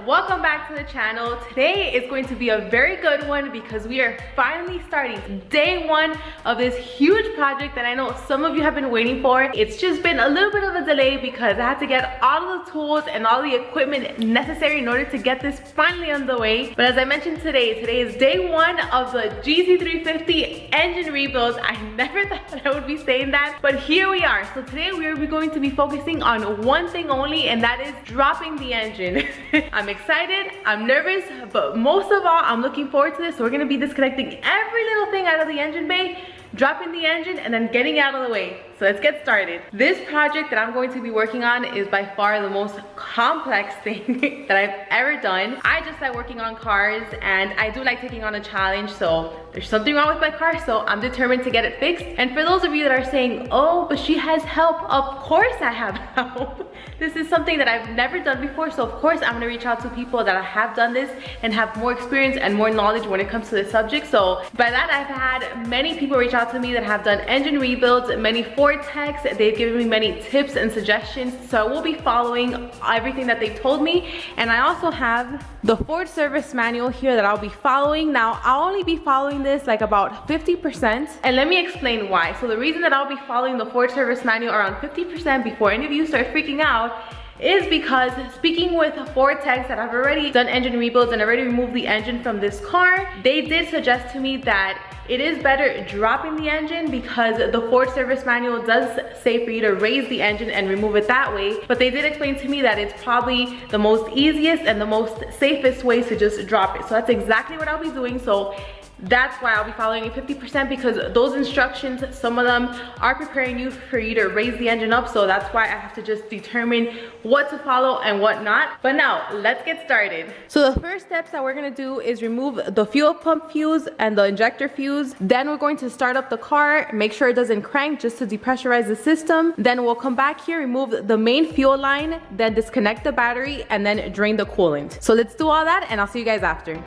welcome back to the channel. Today is going to be a very good one because we are finally starting day one of this huge project that I know some of you have been waiting for. It's just been a little bit of a delay because I had to get all of the tools and all the equipment necessary in order to get this finally on the way. But as I mentioned today is day one of the GT350 engine rebuilds. I never thought that I would be saying that, but here we are. So today we are going to be focusing on one thing only, and that is dropping the engine. I'm excited, I'm nervous, but most of all, I'm looking forward to this. So we're gonna be disconnecting every little thing out of the engine bay, dropping the engine, and then getting it out of the way. So let's get started. This project that I'm going to be working on is by far the most complex thing that I've ever done. I just like working on cars, and I do like taking on a challenge. So there's something wrong with my car, so I'm determined to get it fixed. And for those of you that are saying, oh, but she has help, of course I have help. This is something that I've never done before, so of course I'm gonna reach out to people that have done this and have more experience and more knowledge when it comes to this subject. So by that, I've had many people reach out to me that have done engine rebuilds, many Ford techs. They've given me many tips and suggestions, so I will be following everything that they've told me. And I also have the Ford service manual here that I'll be following. Now, I'll only be following this like about 50%, and let me explain why. So the reason that I'll be following the Ford service manual around 50% before any of you start freaking out is because speaking with Ford techs that have already done engine rebuilds and already removed the engine from this car, they did suggest to me that it is better dropping the engine because the Ford service manual does say for you to raise the engine and remove it that way. But they did explain to me that it's probably the most easiest and the most safest way to just drop it. So that's exactly what I'll be doing. So that's why I'll be following it 50%, because those instructions, some of them are preparing you for you to raise the engine up. So that's why I have to just determine what to follow and what not. But now let's get started. So the first steps that we're gonna do is remove the fuel pump fuse and the injector fuse. Then we're going to start up the car, make sure it doesn't crank just to depressurize the system. Then we'll come back here, remove the main fuel line, then disconnect the battery, and then drain the coolant. So let's do all that, and I'll see you guys after.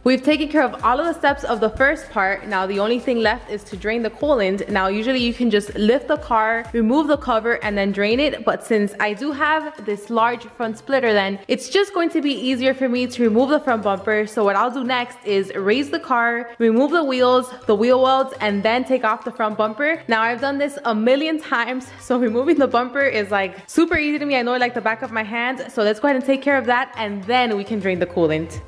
We've taken care of all of the steps of the first part. Now the only thing left is to drain the coolant. Now usually you can just lift the car, remove the cover, and then drain it. But since I do have this large front splitter, then it's just going to be easier for me to remove the front bumper. So what I'll do next is raise the car, remove the wheels, the wheel wells, and then take off the front bumper. Now I've done this a million times, so removing the bumper is like super easy to me. I know it like the back of my hand. So let's go ahead and take care of that, and then we can drain the coolant.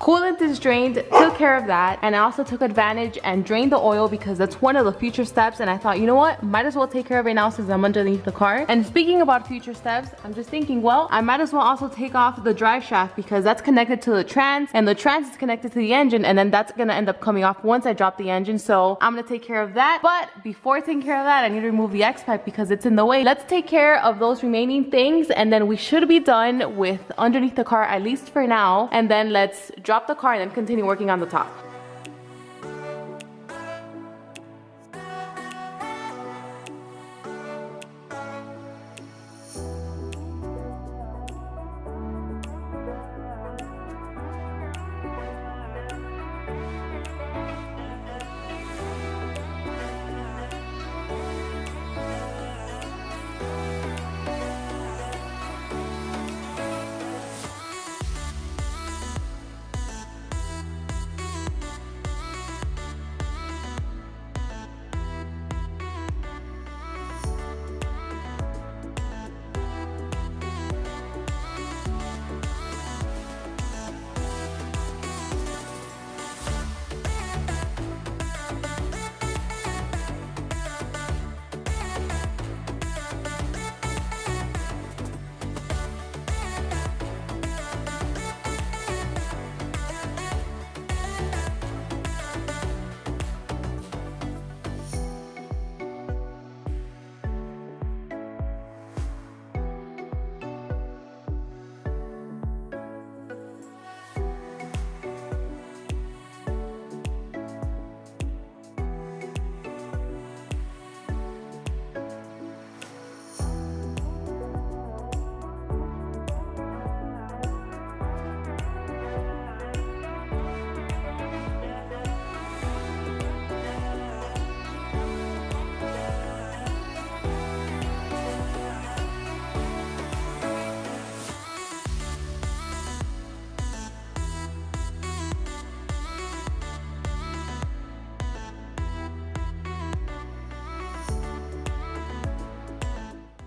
Coolant is drained, took care of that, and I also took advantage and drained the oil because that's one of the future steps, and I thought, you know what, might as well take care of it now since I'm underneath the car. And speaking about future steps, I'm just thinking, well, I might as well also take off the drive shaft because that's connected to the trans, and the trans is connected to the engine, and then that's gonna end up coming off once I drop the engine, so I'm gonna take care of that. But before taking care of that, I need to remove the X-pipe because it's in the way. Let's take care of those remaining things, and then we should be done with underneath the car, at least for now, and then let's drop the car and then continue working on the top.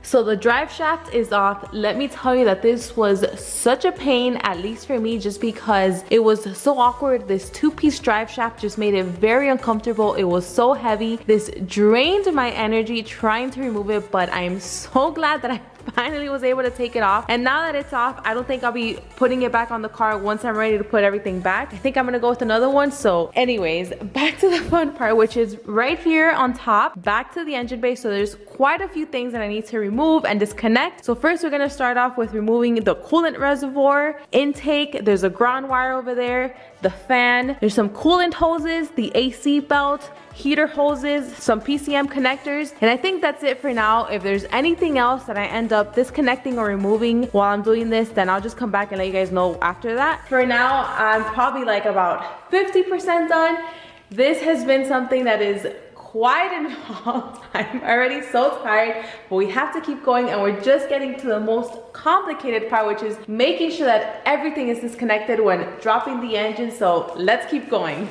So the drive shaft is off. Let me tell you that this was such a pain, at least for me, just because it was so awkward. This two-piece drive shaft just made it very uncomfortable. It was so heavy. This drained my energy trying to remove it, but I'm so glad that I finally was able to take it off. And now that it's off, I don't think I'll be putting it back on the car once I'm ready to put everything back. I think I'm gonna go with another one. So anyways, back to the fun part, which is right here on top, back to the engine bay. So there's quite a few things that I need to remove and disconnect. So first we're gonna start off with removing the coolant reservoir, intake, there's a ground wire over there, the fan, there's some coolant hoses, the AC belt, heater hoses, some PCM connectors, and I think that's it for now. If there's anything else that I end up disconnecting or removing while I'm doing this, then I'll just come back and let you guys know after that. For now, I'm probably like about 50% done. This has been something that is quite involved. I'm already so tired, but we have to keep going, and we're just getting to the most complicated part, which is making sure that everything is disconnected when dropping the engine. So let's keep going.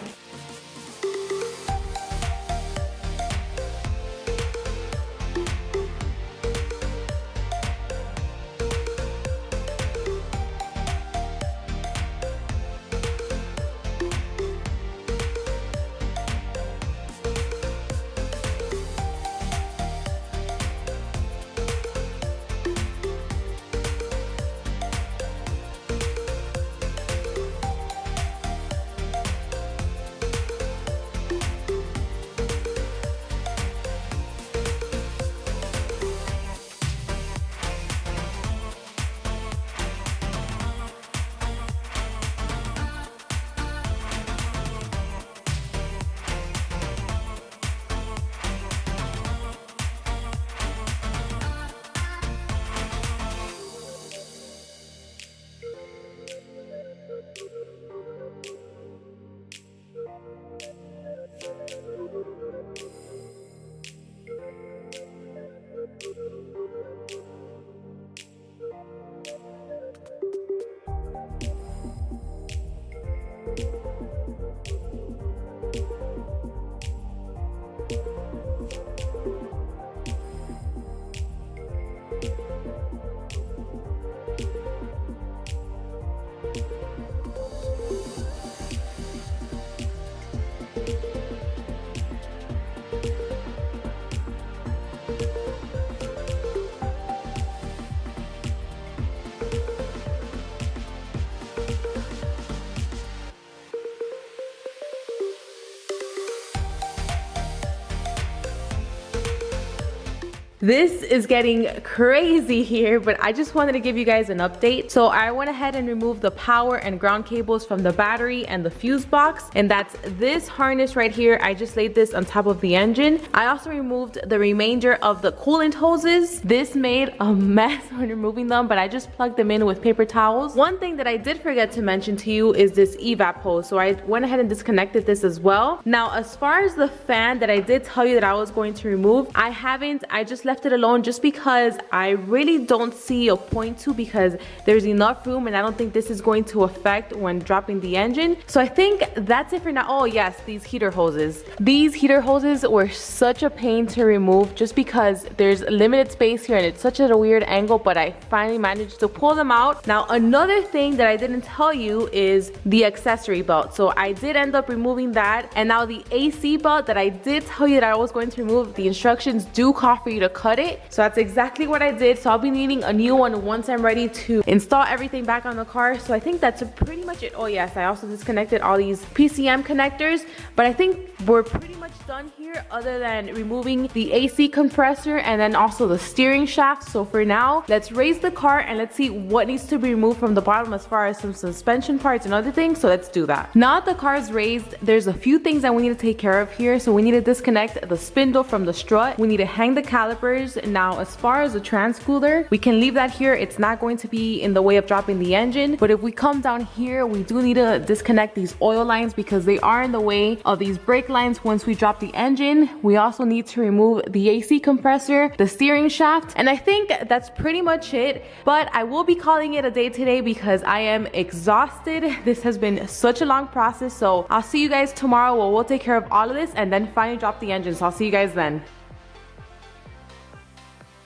This is getting crazy here, but I just wanted to give you guys an update. So I went ahead and removed the power and ground cables from the battery and the fuse box, and that's this harness right here. I just laid this on top of the engine. I also removed the remainder of the coolant hoses. This made a mess when removing them, but I just plugged them in with paper towels. One thing that I did forget to mention to you is this evap hose. So I went ahead and disconnected this as well. Now, as far as the fan that I did tell you that I was going to remove, I haven't. I just left it alone just because I really don't see a point to, because there's enough room and I don't think this is going to affect when dropping the engine. So I think that's it for now. Oh yes, these heater hoses. These heater hoses were such a pain to remove just because there's limited space here and it's such a weird angle, but I finally managed to pull them out. Now, another thing that I didn't tell you is the accessory belt. So I did end up removing that, and now the AC belt that I did tell you that I was going to remove, the instructions do call for you to cut it. So that's exactly what I did. So I'll be needing a new one once I'm ready to install everything back on the car. So I think that's pretty much it. Oh yes, I also disconnected all these PCM connectors, but I think we're pretty much done here other than removing the AC compressor and then also the steering shaft. So for now, let's raise the car and let's see what needs to be removed from the bottom as far as some suspension parts and other things. So let's do that. Now that the car is raised, there's a few things that we need to take care of here. So we need to disconnect the spindle from the strut. We need to hang the calipers. Now, as far as the trans-cooler, we can leave that here. It's not going to be in the way of dropping the engine. But if we come down here, we do need to disconnect these oil lines because they are in the way of these brake lines once we drop the engine. We also need to remove the AC compressor, the steering shaft, and I think that's pretty much it. But I will be calling it a day today because I am exhausted. This has been such a long process. So I'll see you guys tomorrow where we'll take care of all of this and then finally drop the engine. So I'll see you guys then.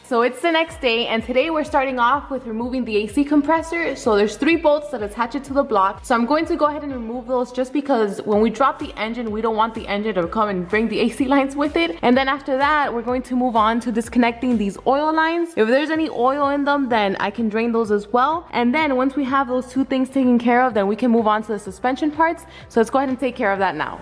So it's the next day, and today we're starting off with removing the AC compressor. So there's 3 bolts that attach it to the block. So I'm going to go ahead and remove those just because when we drop the engine, we don't want the engine to come and bring the AC lines with it. And then after that, we're going to move on to disconnecting these oil lines. If there's any oil in them, then I can drain those as well. And then once we have those 2 things taken care of, then we can move on to the suspension parts. So let's go ahead and take care of that now.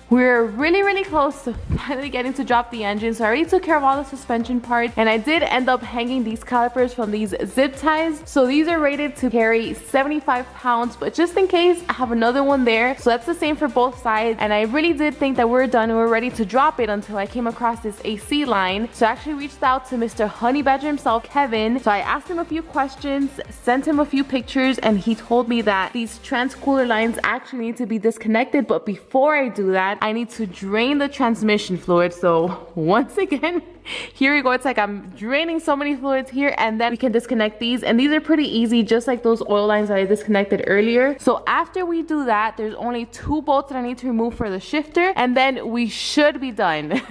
We're really close to finally getting to drop the engine. So I already took care of all the suspension parts, and I did end up hanging these calipers from these zip ties. So these are rated to carry 75 pounds, but just in case, I have another one there. So that's the same for both sides. And I really did think that we're done and we're ready to drop it until I came across this AC line. So I actually reached out to Mr. Honey Badger himself, Kevin. So I asked him a few questions, sent him a few pictures, and he told me that these transcooler lines actually need to be disconnected. But before I do that, I need to drain the transmission fluid. So once again, here we go. It's like I'm draining so many fluids here, and then we can disconnect these. And these are pretty easy, just like those oil lines that I disconnected earlier. So after we do that, there's only 2 bolts that I need to remove for the shifter, and then we should be done.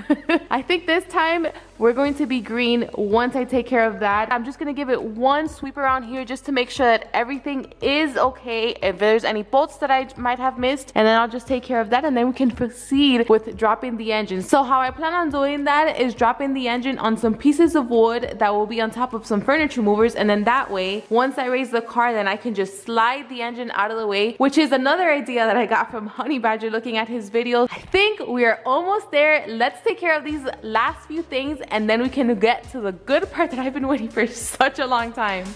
I think this time we're going to be green once I take care of that. I'm just gonna give it one sweep around here just to make sure that everything is okay. If there's any bolts that I might have missed, and then I'll just take care of that, and then we can proceed with dropping the engine. So how I plan on doing that is dropping the engine on some pieces of wood that will be on top of some furniture movers, and then that way, once I raise the car, then I can just slide the engine out of the way, which is another idea that I got from Honey Badger looking at his videos. I think we are almost there. Let's take care of these last few things, and then we can get to the good part that I've been waiting for such a long time.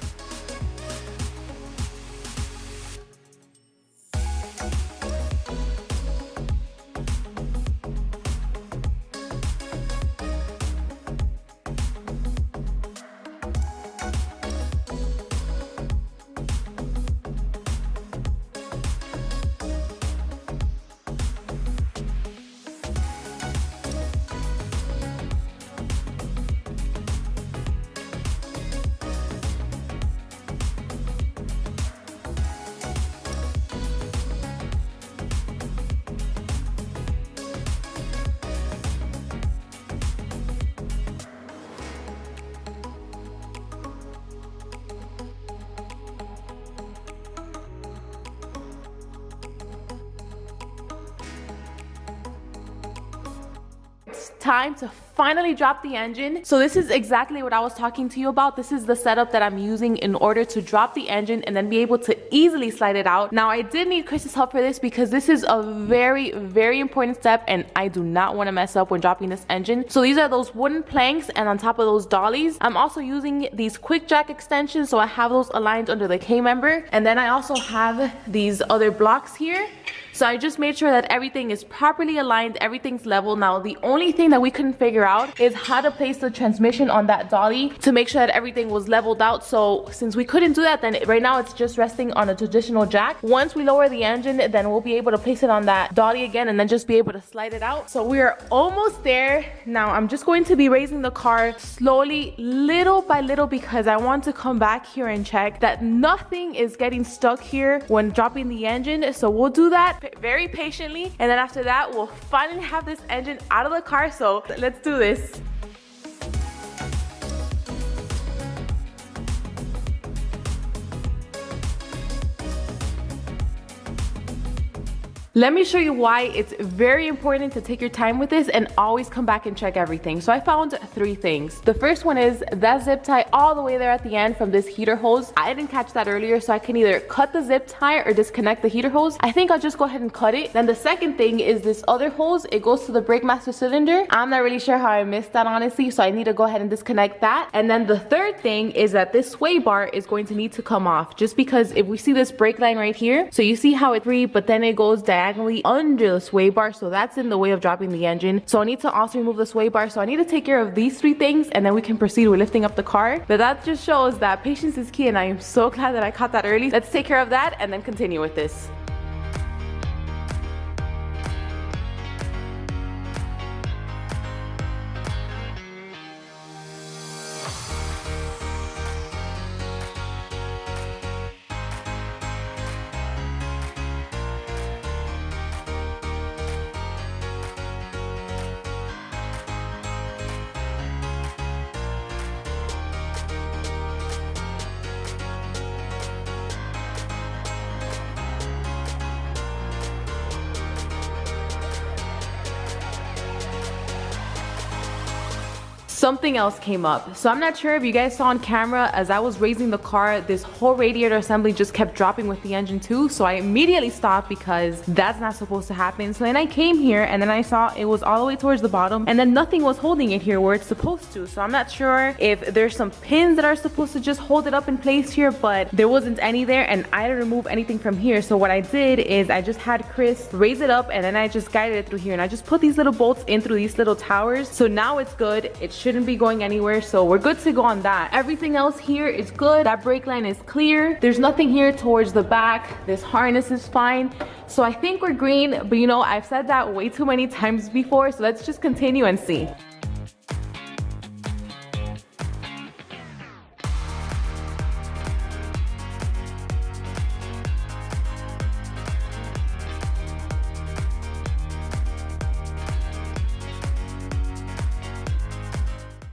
Time to finally drop the engine. So this is exactly what I was talking to you about. This is the setup that I'm using in order to drop the engine and then be able to easily slide it out. Now I did need Chris's help for this because this is a very important step, and I do not want to mess up when dropping this engine. So these are those wooden planks, and on top of those dollies, I'm also using these quick jack extensions, so I have those aligned under the K-member, and then I also have these other blocks here. So I just made sure that everything is properly aligned, everything's level. Now the only thing that we couldn't figure out is how to place the transmission on that dolly to make sure that everything was leveled out. So since we couldn't do that, then right now it's just resting on a traditional jack. Once we lower the engine, then we'll be able to place it on that dolly again and then just be able to slide it out. So we are almost there. Now I'm just going to be raising the car slowly, little by little, because I want to come back here and check that nothing is getting stuck here when dropping the engine. So we'll do that very patiently, and then after that we'll finally have this engine out of the car. So let's do this. Let me show you why it's very important to take your time with this and always come back and check everything. So I found 3 things. The first one is that zip tie all the way there at the end from this heater hose. I didn't catch that earlier, so I can either cut the zip tie or disconnect the heater hose. I think I'll just go ahead and cut it. Then the second thing is this other hose. It goes to the brake master cylinder. I'm not really sure how I missed that, honestly, so I need to go ahead and disconnect that. And then the third thing is that this sway bar is going to need to come off, just because if we see this brake line right here, so you see how it's free, but then it goes diagonally under the sway bar, so that's in the way of dropping the engine. So I need to also remove the sway bar. So I need to take care of these 3 things, and then we can proceed with lifting up the car. But that just shows that patience is key, and I am so glad that I caught that early. Let's take care of that and then continue with this. something else came up. So I'm not sure if you guys saw on camera, as I was raising the car, this whole radiator assembly just kept dropping with the engine too. So I immediately stopped because that's not supposed to happen. So then I came here and then I saw it was all the way towards the bottom and then nothing was holding it here where it's supposed to. So I'm not sure if there's some pins that are supposed to just hold it up in place here, but there wasn't any there and I didn't remove anything from here. So what I did is I just had Chris raise it up and then I just guided it through here and I just put these little bolts in through these little towers. So now it's good. It shouldn't be going anywhere. So we're good to go on that. Everything else here is good. That brake line is clear. There's nothing here towards the back. This harness is fine. So I think we're green, but you know, I've said that way too many times before. So let's just continue and see.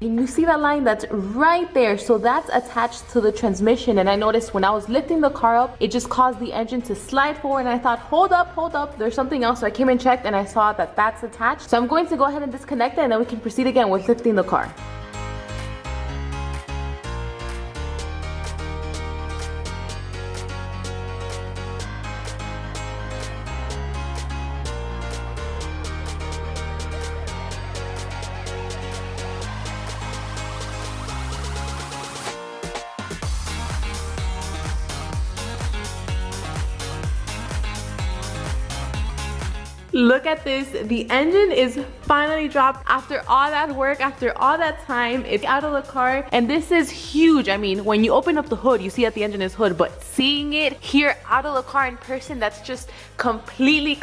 And you see that line that's right there, so that's attached to the transmission. And I noticed when I was lifting the car up, it just caused the engine to slide forward and I thought, hold up, there's something else. So I came and checked and I saw that that's attached. So I'm going to go ahead and disconnect it and then we can proceed again with lifting the car. Look at this, the engine is finally dropped after all that work, after all that time. It's out of the car and this is huge. I mean, when you open up the hood, you see that the engine is hood, but seeing it here out of the car in person, that's just completely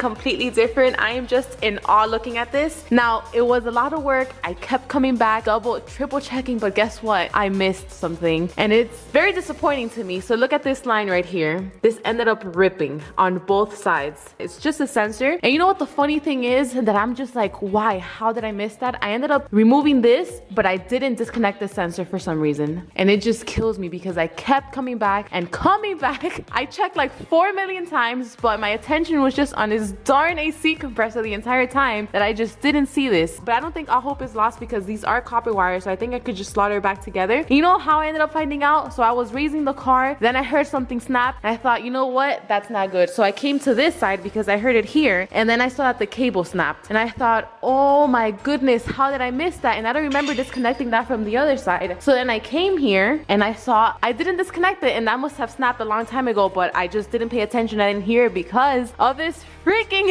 different. I am just in awe looking at this. Now, it was a lot of work. I kept coming back, double, triple checking, but guess what? I missed something and it's very disappointing to me. So look at this line right here. This ended up ripping on both sides. It's just a sensor. And you know what the funny thing is that I'm just like, why? How did I miss that? I ended up removing this, but I didn't disconnect the sensor for some reason. And it just kills me because I kept coming back and coming back. I checked like 4 million times, but my attention was just on this darn AC compressor the entire time that I just didn't see this. But I don't think all hope is lost because these are copper wires, so I think I could just solder it back together. You know how I ended up finding out? So I was raising the car, then I heard something snap, and I thought, you know what? That's not good. So I came to this side because I heard it here, and then I saw that the cable snapped. And I thought, oh my goodness, how did I miss that? And I don't remember disconnecting that from the other side. So then I came here and I saw I didn't disconnect it, and that must have snapped a long time ago, but I just didn't pay attention. I didn't hear it because of this freaking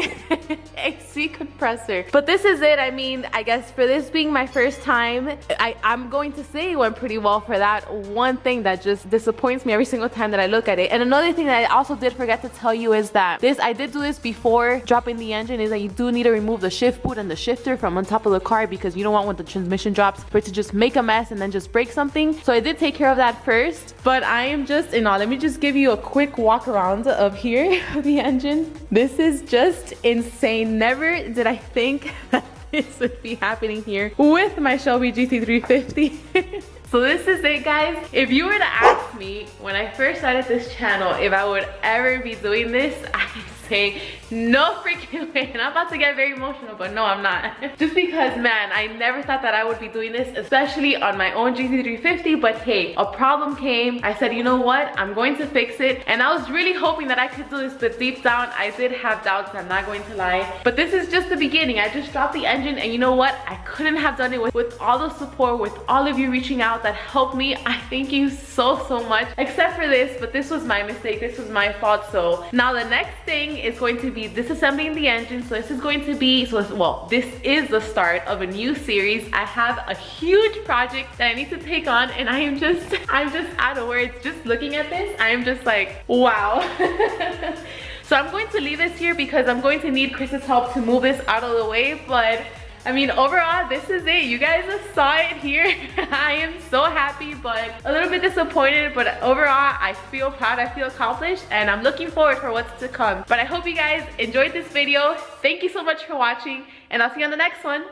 AC compressor. But this is it. I mean, I guess for this being my first time, I'm going to say it went pretty well for that one thing that just disappoints me every single time that I look at it. And another thing that I also did forget to tell you is that I did do this before dropping the engine, is that you do need to remove the shift boot and the shifter from on top of the car because you don't want when the transmission drops for it to just make a mess and then just break something. So I did take care of that first, but I am just in awe. Let me just give you a quick walk around of here of the engine. This is just insane. Never did I think that this would be happening here with my Shelby GT350. So this is it, guys. If you were to ask me when I first started this channel if I would ever be doing this, I say no freaking way. And I'm about to get very emotional, but no, I'm not. Just because, man, I never thought that I would be doing this, especially on my own GT350. But hey, a problem came. I said, you know what? I'm going to fix it. And I was really hoping that I could do this, but deep down, I did have doubts. I'm not going to lie. But this is just the beginning. I just dropped the engine, and you know what? I couldn't have done it with all the support, with all of you reaching out that helped me. I thank you so much, except for this, but this was my mistake. This was my fault. So now the next thing is going to be disassembling the engine. So this is going to be, this is the start of a new series. I have a huge project that I need to take on, and I'm just out of words. Just looking at this, I'm just like, wow. So I'm going to leave this here because I'm going to need Chris's help to move this out of the way. But I mean, overall, this is it. You guys just saw it here. I am so happy, but a little bit disappointed. But overall, I feel proud, I feel accomplished, and I'm looking forward for what's to come. But I hope you guys enjoyed this video. Thank you so much for watching, and I'll see you on the next one.